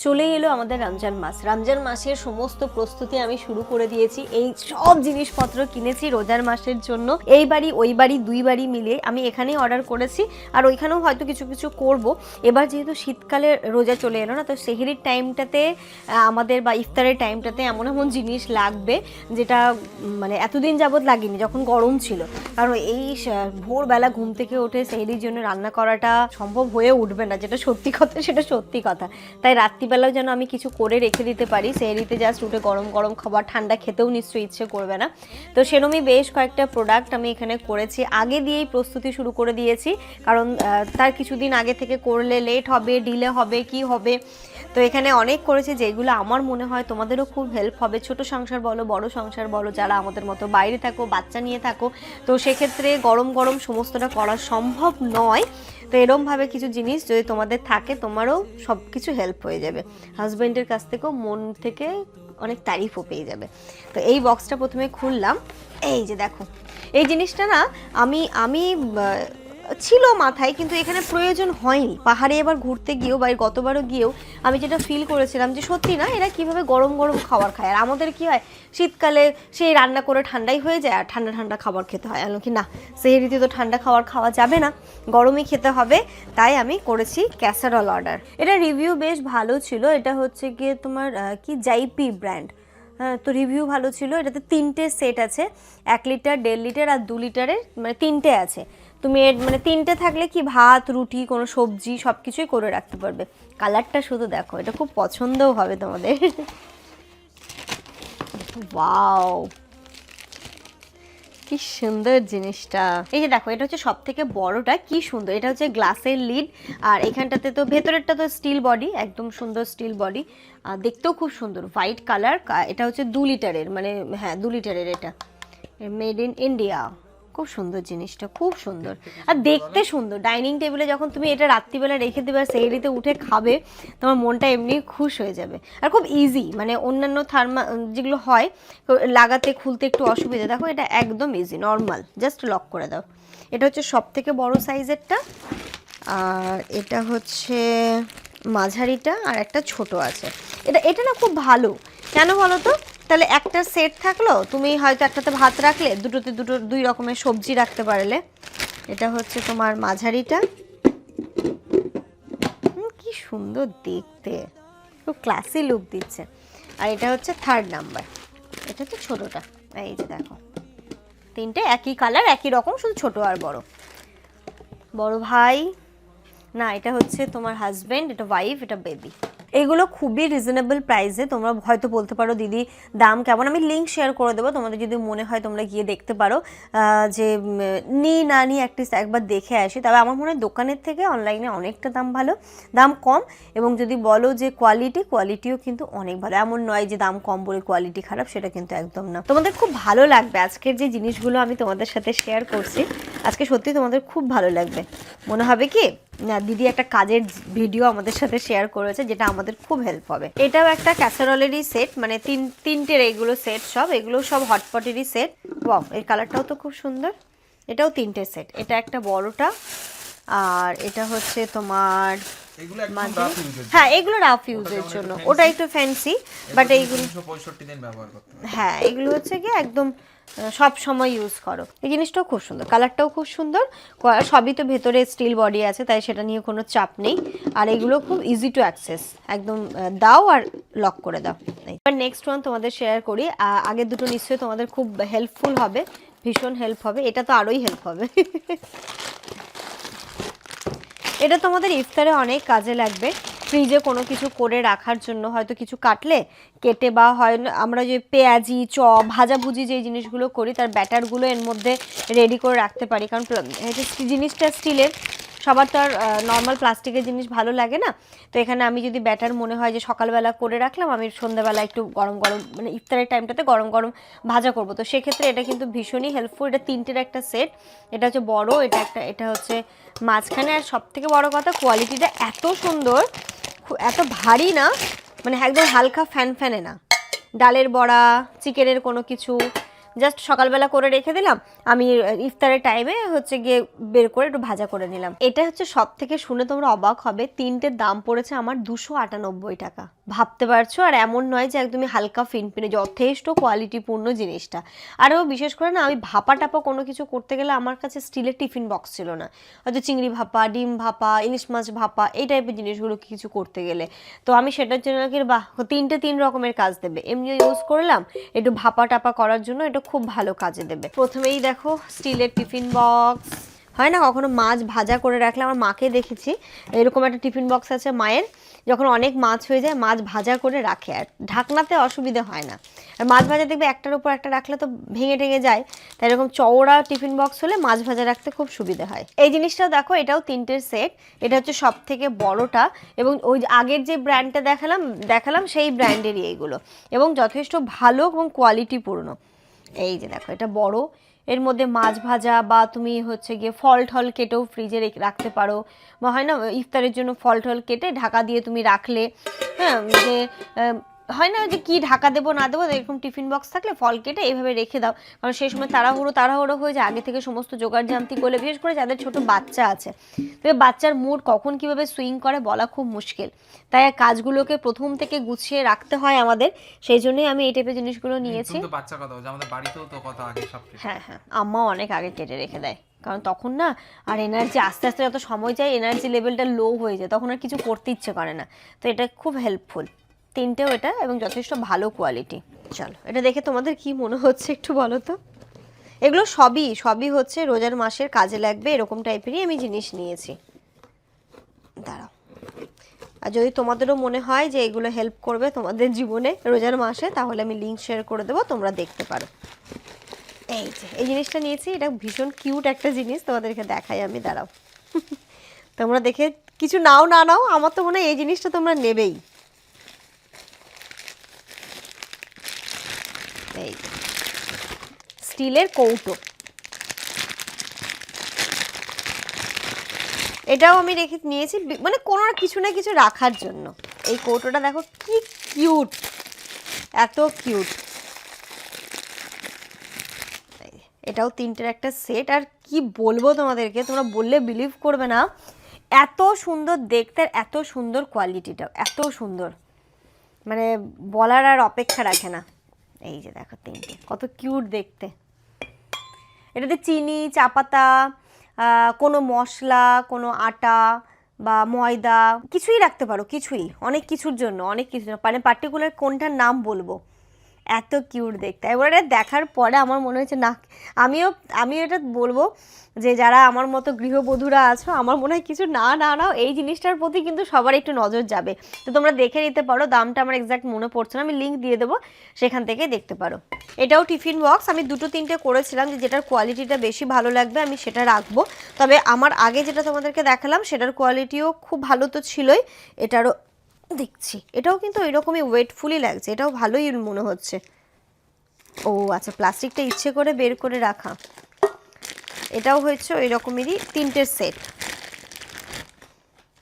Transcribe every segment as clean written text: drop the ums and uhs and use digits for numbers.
চলে এলো আমাদের রমজান মাস। রমজান মাসের সমস্ত প্রস্তুতি আমি শুরু করে দিয়েছি। এই সব জিনিসপত্র কিনেছি রোজার মাসের জন্য। এই বাড়ি ওই বাড়ি দুই বাড়ি মিলিয়ে আমি এখানেই অর্ডার করেছি, আর ওইখানেও হয়তো কিছু কিছু করব। এবার যেহেতু শীতকালে রোজা চলে এলো না, তো সেহরির টাইমটাতে আমাদের বা ইফতারের টাইমটাতে এমন এমন জিনিস লাগবে যেটা মানে এতদিন যাবৎ লাগেনি যখন গরম ছিল। কারণ এই ভোরবেলা ঘুম থেকে উঠে সেহরির জন্য রান্না করাটা সম্ভব হয়ে উঠবে না, যেটা সত্যি কথা, সেটা সত্যি কথা। তাই রাত্রিবেলাও যেন আমি কিছু করে রেখে দিতে পারি। সেহরিতে জাস্ট উঠে গরম গরম খাবার, ঠান্ডা খেতেও নিশ্চয়ই ইচ্ছে করবে না। তো সেরকমই বেশ কয়েকটা প্রোডাক্ট আমি এখানে করেছি, আগে দিয়েই প্রস্তুতি শুরু করে দিয়েছি। কারণ তার কিছুদিন আগে থেকে করলে লেট হবে, ডিলে হবে, কি হবে। তো এখানে অনেক করেছি যেগুলো আমার মনে হয় তোমাদেরও খুব হেল্প হবে। ছোট সংসার বলো, বড় সংসার বলো, যারা আমাদের মতো বাইরে থাকো, বাচ্চা নিয়ে থাকো, তো সেক্ষেত্রে গরম গরম সমস্তটা করা সম্ভব নয়। তো এরমভাবে কিছু জিনিস যদি তোমাদের থাকে, তোমারও সব কিছু হেল্প হয়ে যাবে। হাজব্যান্ডের কাছ থেকেও মন থেকে অনেক তারিফও পেয়ে যাবে। তো এই বক্সটা প্রথমে খুললাম। এই যে দেখো, এই জিনিসটা না আমি আমি ছিল মাথায়, কিন্তু এখানে প্রয়োজন হয়নি। পাহাড়ে এবার ঘুরতে গিয়েও বা গতবারও গিয়েও আমি যেটা ফিল করেছিলাম যে সত্যি না, এরা কিভাবে গরম গরম খাবার খায়। আর আমাদের কি হয়, শীতকালে সেই রান্না করে ঠান্ডাই হয়ে যায় আর ঠান্ডা ঠান্ডা খাবার খেতে হয়। কি না, সেহরিতে তো ঠান্ডা খাবার খাওয়া যাবে না, গরমই খেতে হবে। তাই আমি করেছি ক্যাসারল অর্ডার। এটা রিভিউ বেশ ভালো ছিল। এটা হচ্ছে গিয়ে তোমার কি জাইপি ব্র্যান্ড। হ্যাঁ, তো রিভিউ ভালো ছিল। এটাতে 3টে সেট আছে, 1 লিটার, 1.5 লিটার আর 2 লিটারের, মানে 3টে আছে। তুমি মানে 3টে থাকলে কি ভাত, রুটি, কোনো সবজি সব কিছুই করে রাখতে পারবে। কালারটা শুধু দেখো, এটা খুব পছন্দও হবে তোমাদের। ওয়াও, কি সুন্দর জিনিসটা। এই যে দেখো, এটা হচ্ছে সব থেকে বড়টা, কি সুন্দর। এটা হচ্ছে গ্লাসের লিড, আর এখানটাতে তো ভেতরেরটা তো স্টিল বডি, একদম সুন্দর স্টিল বডি, দেখতেও খুব সুন্দর হোয়াইট কালার। এটা হচ্ছে 2 লিটারের, মানে হ্যাঁ 2 লিটারের। এটা মেড ইন ইন্ডিয়া। খুব সুন্দর জিনিসটা, খুব সুন্দর আর দেখতে সুন্দর। ডাইনিং টেবিলে যখন তুমি এটা রাত্রিবেলা রেখে দেবে আর সেহরিতে উঠে খাবে, তোমার মনটা এমনি খুশ হয়ে যাবে। আর খুব ইজি, মানে অন্যান্য থার্মা যেগুলো হয় লাগাতে খুলতে একটু অসুবিধা, দেখো এটা একদম ইজি, নর্মাল, জাস্ট লক করে দাও। এটা হচ্ছে সব থেকে বড় সাইজেরটা, আর এটা হচ্ছে মাঝারিটা, আর একটা ছোট আছে। এটা না খুব ভালো, কেন বলো তো? তাহলে একটা সেট থাকলো, তুমি হয়তো একটাতে ভাত রাখলে, দুটোতে দুই রকমের সবজি রাখতে পারলে। এটা হচ্ছে তোমার মাঝারিটা, কি সুন্দর দেখতে, খুব ক্লাসি লুক দিচ্ছে। আর এটা হচ্ছে 3rd নাম্বার, এটা হচ্ছে ছোটোটা। এই যে দেখো, 3টে একই কালার, একই রকম, শুধু ছোট আর বড়। বড় ভাই না, এটা হচ্ছে তোমার হাজব্যান্ড, এটা ওয়াইফ, এটা বেবি। এগুলো খুবই রিজনেবল প্রাইসে। তোমরা হয়তো বলতে পারো দিদি দাম কেমন, আমি লিঙ্ক শেয়ার করে দেবো, তোমাদের যদি মনে হয় তোমরা গিয়ে দেখতে পারো যে নিই না নিই অ্যাটলিস্ট একবার দেখে আসি। তবে আমার মনে হয় দোকানের থেকে অনলাইনে অনেকটা দাম ভালো, দাম কম। এবং যদি বলো যে কোয়ালিটিও কিন্তু অনেক ভালো। এমন নয় যে দাম কম বলে কোয়ালিটি খারাপ, সেটা কিন্তু একদম না। তোমাদের খুব ভালো লাগবে আজকের যে জিনিসগুলো আমি তোমাদের সাথে শেয়ার করছি। আজকে সত্যি তোমাদের খুব ভালো লাগবে। মনে হবে কি না, দিদি একটা কাজের ভিডিও আমাদের সাথে শেয়ার করেছে, যেটা আমাদের খুব হেল্প হবে। এটাও একটা ক্যাসারোলেরই সেট, মানে তিনটের এইগুলো সেট, এগুলো সব হটপটেরই সেট। ওয়াও, এর কালারটাও তো খুব সুন্দর। এটাও 3টে সেট, এটা একটা বড়টা, আর এটা হচ্ছে তোমার হ্যাঁ এগুলো রাফ ইউজের জন্য, ওটা একটু ফ্যান্সি, বাট এইগুলো 365 দিন ব্যবহার করতে হবে। হ্যাঁ এগুলো হচ্ছে কি একদম সব সময় ইউজ করো। এই জিনিসটাও খুব সুন্দর, কালারটাও খুব সুন্দর, সবই তো ভেতরে স্টিল বডি আছে, তাই সেটা নিয়ে কোনো চাপ নেই। আর এগুলো খুব ইজি টু অ্যাক্সেস, একদম দাও আর লক করে দাও। এবার নেক্সট ওয়ান তোমাদের শেয়ার করি। আগের দুটো নিশ্চয়ই তোমাদের খুব হেল্পফুল হবে, ভীষণ হেল্প হবে। এটা তো আরোই হেল্প হবে। এটা তোমাদের ইফতারে অনেক কাজে লাগবে। ফ্রিজে কোনো কিছু করে রাখার জন্য, হয়তো কিছু কাটলে কেটে, বা হয় আমরা যে পেঁয়াজি, চপ, ভাজাভুজি যে জিনিসগুলো করি তার ব্যাটারগুলো এর মধ্যে রেডি করে রাখতে পারি। কারণ জিনিসটা স্টিলের, সবার তো আর নর্মাল প্লাস্টিকের জিনিস ভালো লাগে না। তো এখানে আমি যদি ব্যাটার মনে হয় যে সকালবেলা করে রাখলাম, আমি সন্ধ্যাবেলা একটু গরম গরম, মানে ইফতারের টাইমটাতে গরম গরম ভাজা করব, তো সেক্ষেত্রে এটা কিন্তু ভীষণই হেল্পফুল। এটা 3টের একটা সেট, এটা হচ্ছে বড়, এটা হচ্ছে মাঝখানে। আর সব থেকে বড় কথা, কোয়ালিটিটা এত সুন্দর, এত ভারী না, মানে একদম হালকা ফ্যানফ্যানে না। ডালের বড়া, চিকেনের কোনো কিছু, জাস্ট সকালবেলা করে রেখে দিলাম, আমি ইফতারের টাইমে হচ্ছে গিয়ে বের করে একটু ভাজা করে নিলাম। এটা হচ্ছে সব থেকে শুনে তোমরা অবাক হবে, তিনটের দাম পড়েছে আমার 298 টাকা। ভাবতে পারছো? আর এমন নয় যে একদমই হালকা ফিনফিনে, যথেষ্ট কোয়ালিটিপূর্ণ জিনিসটা। আরও বিশেষ করে না, আমি ভাপা টাপা কোনো কিছু করতে গেলে আমার কাছে স্টিলের টিফিন বক্স ছিল না, হয়তো চিংড়ি ভাপা, ডিম ভাপা, ইলিশ মাছ ভাপা, এই টাইপের জিনিসগুলো কিছু করতে গেলে। তো আমি সেটার জন্য কি বাহ, তিন রকমের কাজ দেবে, এমনিও ইউজ করলাম, একটু ভাপা টাপা করার জন্য এটা খুব ভালো কাজে দেবে। প্রথমেই দেখো স্টিলের টিফিন বক্স, হয় না কখনো মাছ ভাজা করে রাখলে, আমার মাকে দেখেছি এরকম একটা টিফিন বক্স আছে মায়ের, যখন অনেক মাছ হয়ে যায় মাছ ভাজা করে রাখে, আর ঢাকনাতে অসুবিধা হয় না। আর মাছ ভাজা দেখবে একটার উপর একটা রাখলে তো ভেঙে টেঙে যায়, তাই এরকম চওড়া টিফিন বক্স হলে মাছ ভাজা রাখতে খুব সুবিধা হয়। এই জিনিসটাও দেখো, এটাও তিনটের সেট, এটা হচ্ছে সব থেকে বড়টা, এবং ওই আগের যে ব্র্যান্ডটা দেখালাম সেই ব্র্যান্ডেরই এইগুলো, এবং যথেষ্ট ভালো এবং কোয়ালিটিপূর্ণ। এই যে দেখো, এটা বড়, এর মধ্যে মাছ ভাজা বা তুমি হচ্ছে গিয়ে ফল টল কেটেও ফ্রিজে রাখতে পারো, বা হয় না ইফতারের জন্য ফল টল কেটে ঢাকা দিয়ে তুমি রাখলে, হ্যাঁ, যে হয় না যে কি ঢাকা দেবো না দেবো, এরকম টিফিন বক্স থাকলে ফল কেটে এইভাবে রেখে দাও, কারণ সেই সময় তাড়াহুড়ো হয়ে যায়, আগে থেকে সমস্ত জোগাড় জান্তি করলে, বিশেষ করে যাদের ছোট বাচ্চা আছে, তবে বাচ্চার মুড কখন কিভাবে সুইং করে বলা খুব মুশকিল, তাই কাজগুলোকে প্রথম থেকে গুছিয়ে রাখতে হয় আমাদের, সেই জন্যই আমি এই টাইপের জিনিসগুলো নিয়েছি। বাচ্চার কথা বলছি, আমাদের বাড়িতেও তো কত আগে সব হ্যাঁ, আম্মা অনেক আগে কেটে রেখে দেয়, কারণ তখন না আর এনার্জি, আস্তে আস্তে যত সময় যায় এনার্জি লেভেলটা লো হয়ে যায়, তখন আর কিছু করতে ইচ্ছে করে না, তো এটা খুব হেল্পফুল। তিনটেও এটা, এবং যথেষ্ট ভালো কোয়ালিটি। চলো, এটা দেখে তোমাদের কি মনে হচ্ছে একটু বলো তো। এগুলো সবই হচ্ছে রোজার মাসের কাজে লাগবে, এরকম টাইপেরই আমি জিনিস নিয়েছি। দাঁড়াও, আর যদি তোমাদেরও মনে হয় যে এগুলো হেল্প করবে তোমাদের জীবনে রোজার মাসে, তাহলে আমি লিঙ্ক শেয়ার করে দেবো, তোমরা দেখতে পারো। এই যে এই জিনিসটা নিয়েছি, এটা ভীষণ কিউট একটা জিনিস, তোমাদেরকে দেখাই আমি, দাঁড়াও। তোমরা দেখে কিছু নাও না নাও, আমার তো মনে হয় এই জিনিসটা তোমরা নেবেই। এই স্টিলের কৌটো, এটাও আমি নিয়েছি, মানে কোনো কিছু না কিছু রাখার জন্য। এই কৌটোটা দেখো কি কিউট, এত কিউট। এটাও তিনটের একটা সেট, আর কি বলবো তোমাদেরকে, তোমরা বললে বিলিভ করবে না, এত সুন্দর দেখতে, এত সুন্দর কোয়ালিটিটাও এত সুন্দর, মানে বলার আর অপেক্ষা রাখে না। এই যে দেখো তিনটে, কত কিউট দেখতে। এটাতে চিনি, চা পাতা, কোনো মশলা, কোনো আটা বা ময়দা কিছুই রাখতে পারো, কিছুই, অনেক কিছুর জন্য, অনেক কিছু, মানে পার্টিকুলার কোনটার নাম বলবো, এত কিউট দেখতে। এবার এটা দেখার পরে আমার মনে হয়েছে না, আমিও এটা বলবো যে যারা আমার মতো গৃহবধূরা আছো, আমার মনে হয় কিছু নাও, এই জিনিসটার প্রতি কিন্তু সবার একটু নজর যাবে। তো তোমরা দেখে নিতে পারো, দামটা আমার এক্স্যাক্ট মনে পড়ছে না, আমি লিঙ্ক দিয়ে দেবো, সেখান থেকে দেখতে পারো। এটাও টিফিন বক্স, আমি দুটো তিনটে করেছিলাম, যে যেটার কোয়ালিটিটা বেশি ভালো লাগবে আমি সেটা রাখবো। তবে আমার আগে যেটা তোমাদেরকে দেখালাম সেটার কোয়ালিটিও খুব ভালো তো ছিলই, এটারও দেখছি, এটাও কিন্তু এরকমই ওয়েটফুলই লাগছে, এটাও ভালোই মনে হচ্ছে। ও আচ্ছা, প্লাস্টিকটা ইচ্ছে করে বের করে রাখা। এটাও হয়েছে ওই রকমেরই তিনটের সেট,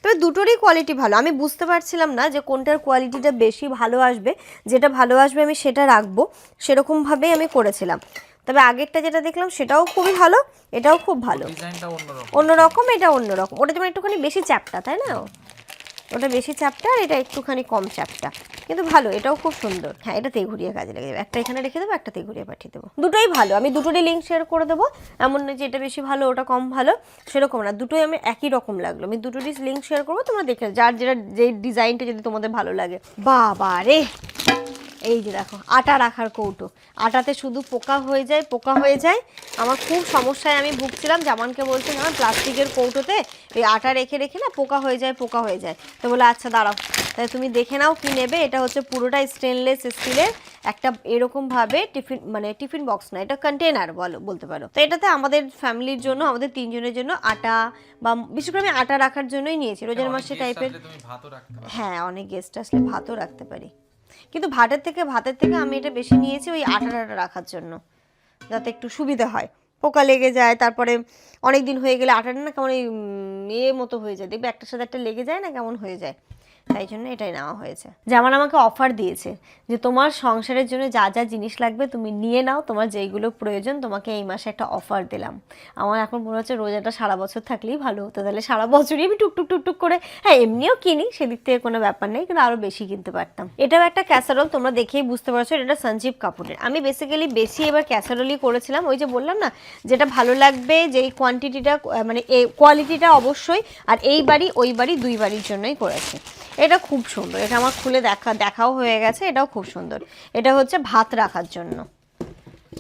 তবে দুটোরই কোয়ালিটি ভালো। আমি বুঝতে পারছিলাম না যে কোনটার কোয়ালিটিটা বেশি ভালো আসবে, যেটা ভালো আসবে আমি সেটা রাখবো, সেরকমভাবেই আমি করেছিলাম। তবে আগেরটা যেটা দেখলাম সেটাও খুবই ভালো, এটাও খুব ভালো, অন্যরকম, এটা অন্যরকম, ওটা যেমন একটুখানি বেশি চ্যাপ্টা, তাই না, ওটা বেশি চ্যাপ্টা আর এটা একটুখানি কম চ্যাপ্টা, কিন্তু ভালো, এটাও খুব সুন্দর। হ্যাঁ, এটা তেঘুরিয়া কাজে লেগে যাবে, একটা এখানে রেখে দেবো, একটা তেঘুরিয়া পাঠিয়ে দেবো, দুটোই ভালো। আমি দুটোরই লিঙ্ক শেয়ার করে দেবো, এমন নয় যে এটা বেশি ভালো ওটা কম ভালো, সেরকম না, দুটোই আমি একই রকম লাগলো, আমি দুটোরই লিঙ্ক শেয়ার করবো, তোমরা দেখে যার যে ডিজাইনটা যদি তোমাদের ভালো লাগে। বাবা রে, এই যে দেখো আটা রাখার কৌটো, আটাতে শুধু পোকা হয়ে যায়, আমার খুব সমস্যায় আমি ভুগছিলাম, জামানকে বলছিলাম আমার প্লাস্টিকের কৌটোতে এই আটা রেখে না পোকা হয়ে যায়, তো বলে আচ্ছা দাঁড়াও, তাই তুমি দেখে নাও কি নেবে। এটা হচ্ছে পুরোটা স্টেনলেস স্টিলের একটা এরকমভাবে টিফিন বক্স না, এটা কন্টেনার বলতে পারো। তো এটাতে আমাদের ফ্যামিলির জন্য, আমাদের তিনজনের জন্য আটা, বা বিশেষ করে আমি আটা রাখার জন্যই নিয়েছি, রোজার মাসে টাইপের। হ্যাঁ, অনেক গেস্ট আসলে ভাতও রাখতে পারি, কিন্তু ভাতের থেকে আমি এটা বেশি নিয়েছি ওই আটাটা রাখার জন্য, যাতে একটু সুবিধা হয়, পোকা লেগে যায়, তারপরে অনেক দিন হয়ে গেলে আটাটা না কেমন এই মতো হয়ে যায়, দেখবে একটার সাথে একটা লেগে যায় না, কেমন হয়ে যায়, তাই জন্য এটাই নেওয়া হয়েছে। যেমন আমাকে অফার দিয়েছে যে তোমার সংসারের জন্য যা যা জিনিস লাগবে তুমি নিয়ে নাও, তোমার যেইগুলো প্রয়োজন তোমাকে এই মাসে একটা অফার দিলাম। আমার এখন মনে হচ্ছে রোজাটা সারা বছর থাকলেই ভালো হতো, তাহলে সারা বছরই আমি টুকটুক টুকটুক করে, হ্যাঁ এমনিও কিনি সেদিক থেকে কোনো ব্যাপার নেই, কিন্তু আরও বেশি কিনতে পারতাম। এটাও একটা ক্যাসারোল, তোমরা দেখেই বুঝতে পারছো এটা সঞ্জীব কাপুরের। আমি বেসিক্যালি বেশি এবার ক্যাসারোলই করেছিলাম, ওই যে বললাম না যেটা ভালো লাগবে, যেই কোয়ান্টিটিটা মানে এই কোয়ালিটিটা অবশ্যই, আর এই বাড়ি ওই বাড়ি দুই বাড়ির জন্যই করেছি। এটা খুব সুন্দর, এটা আমার খুলে দেখাও হয়ে গেছে, এটাও খুব সুন্দর। এটা হচ্ছে ভাত রাখার জন্য,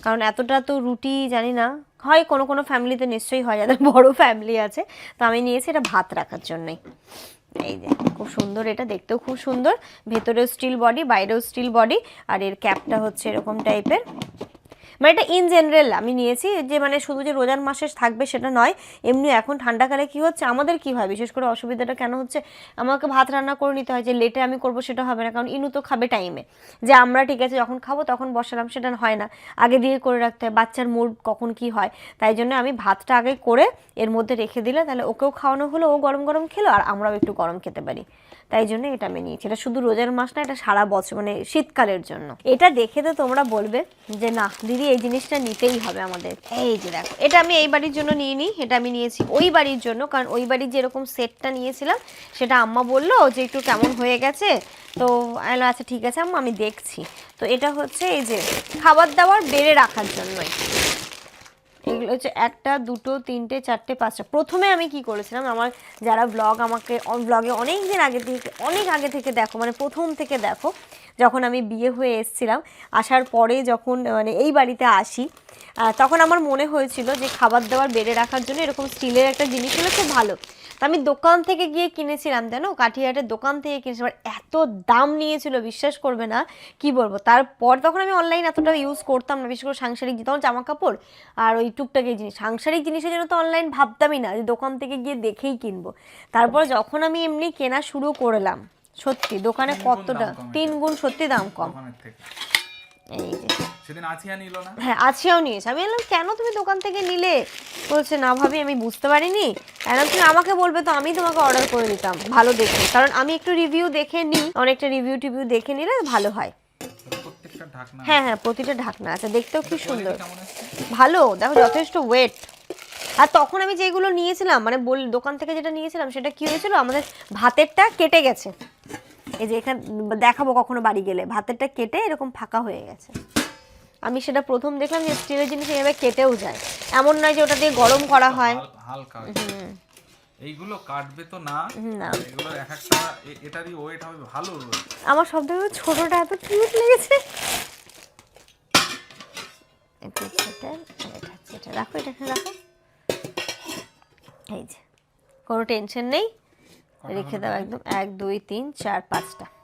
কারণ এতটা তো রুটি জানি না হয় কোনো কোনো ফ্যামিলিতে নিশ্চয়ই হয় যাদের বড় ফ্যামিলি আছে, তো আমি নিয়েছি এটা ভাত রাখার জন্যই। এই যে খুব সুন্দর, এটা দেখতেও খুব সুন্দর, ভেতরেও স্টিল বডি বাইরেও স্টিল বডি, আর এর ক্যাপটা হচ্ছে এরকম টাইপের। মানে এটা ইন জেনারেল আমি নিয়েছি, যে মানে শুধু যে রোজার মাসে থাকবে সেটা নয়, এমনি এখন ঠান্ডাকালে কি হচ্ছে আমাদের কি হয় বিশেষ করে অসুবিধাটা কেন হচ্ছে, আমাকে ভাত রান্না করে নিতে হয়, যে লেটে আমি করব সেটা হবে না, কারণ ইনু তো খাবে টাইমে, যে আমরা ঠিক আছে যখন খাবো তখন বসালাম সেটা হয় না, আগে দিয়ে করে রাখতে হয়, বাচ্চার মুড কখন কি হয়, তাই জন্য আমি ভাতটা আগে করে এর মধ্যে রেখে দিলে তাহলে ওকেও খাওয়ানো হলো, ও গরম গরম খেলো আর আমরাও একটু গরম খেতে পারি, তাই জন্য এটা আমি নিয়েছি। এটা শুধু রোজার মাস না, এটা সারা বছর মানে শীতকালের জন্য। এটা দেখে তো তোমরা বলবে যে না দিদি এই জিনিসটা নিতেই হবে আমাদের। এই যে দেখো, এটা আমি এই বাড়ির জন্য নিইনি, এটা আমি নিয়েছি ওই বাড়ির জন্য, কারণ ওই বাড়ির যেরকম সেটটা নিয়েছিলাম সেটা আম্মা বললো যে একটু কেমন হয়ে গেছে, তো আচ্ছা ঠিক আছে আম্মা আমি দেখছি। তো এটা হচ্ছে এই যে খাবার দাবার বেড়ে রাখার জন্যই, এগুলো হচ্ছে 1 2 3 4 5টা। প্রথমে আমি কি করেছিলাম, আমার যারা ব্লগে অনেক আগে থেকে দেখো, মানে প্রথম থেকে দেখো, যখন আমি বিয়ে হয়ে এসেছিলাম, আসার পরে যখন মানে এই বাড়িতে আসি, তখন আমার মনে হয়েছিল যে খাবার দাবার বেড়ে রাখার জন্য এরকম স্টিলের একটা জিনিস হলে খুব ভালো। তো আমি দোকান থেকে গিয়ে কিনেছিলাম, জানো কাঠিয়াটের দোকান থেকে কিনেছিলাম, এত দাম নিয়েছিল বিশ্বাস করবে না, কি বলবো। তারপর তখন আমি অনলাইন এতটা ইউজ করতাম না, বিশেষ করে সাংসারিক তখন জামা কাপড় আর ওই টুকটাক এই জিনিস, সাংসারিক জিনিসের জন্য তো অনলাইন ভাবতামই না, যে দোকান থেকে গিয়ে দেখেই কিনবো। তারপর যখন আমি এমনি কেনা শুরু করলাম, সত্যি দোকানে কতটা 3 গুণ সত্যি দাম কম। এই যে সেদিন আছিয়া নিল না, হ্যাঁ আছিয়াও নিয়েছে, আমি বললাম কেন তুমি দোকান থেকে নিলে, বলছে না ভাবি আমি বুঝতে পারিনি, এখন তুমি আমাকে বলবে তো আমি তোমাকে অর্ডার করে দিতাম ভালো দেখে, কারণ আমি একটু রিভিউ দেখে নিই, অনেকটা রিভিউ টিভিউ দেখে নিলে ভালো হয়। হ্যাঁ হ্যাঁ প্রতিটা ঢাকনা আছে, দেখতেও খুব সুন্দর ভালো, দেখো যথেষ্ট ওয়েট। আর তখন আমি যেগুলো নিয়েছিলাম মানে দোকান থেকে যেটা নিয়েছিলাম সেটা কি হয়েছিল, আমাদের ভাতেরটা কেটে গেছে, এই যে এখানে দেখাবো কখনো বাড়ি গেলে, ভাতেরটা কেটে এরকম ফাঁকা হয়ে গেছে। আমি সেটা প্রথম দেখলাম যে স্টিলের জিনিস এভাবে কেটেও যায়, এমন নয় যে ওটা দিয়ে গরম করা হয়, হালকা এইগুলো কাটবে তো না, এগুলো এক একটা এটারই ওয়েট হবে ভালো। আমার সব থেকে ছোটটা এত কিউট লেগেছে, এটা রাখো, এটা রাখো, এই যে কোনো টেনশন নেই, রেখে দাও একদম 1 2 3 4 5টা।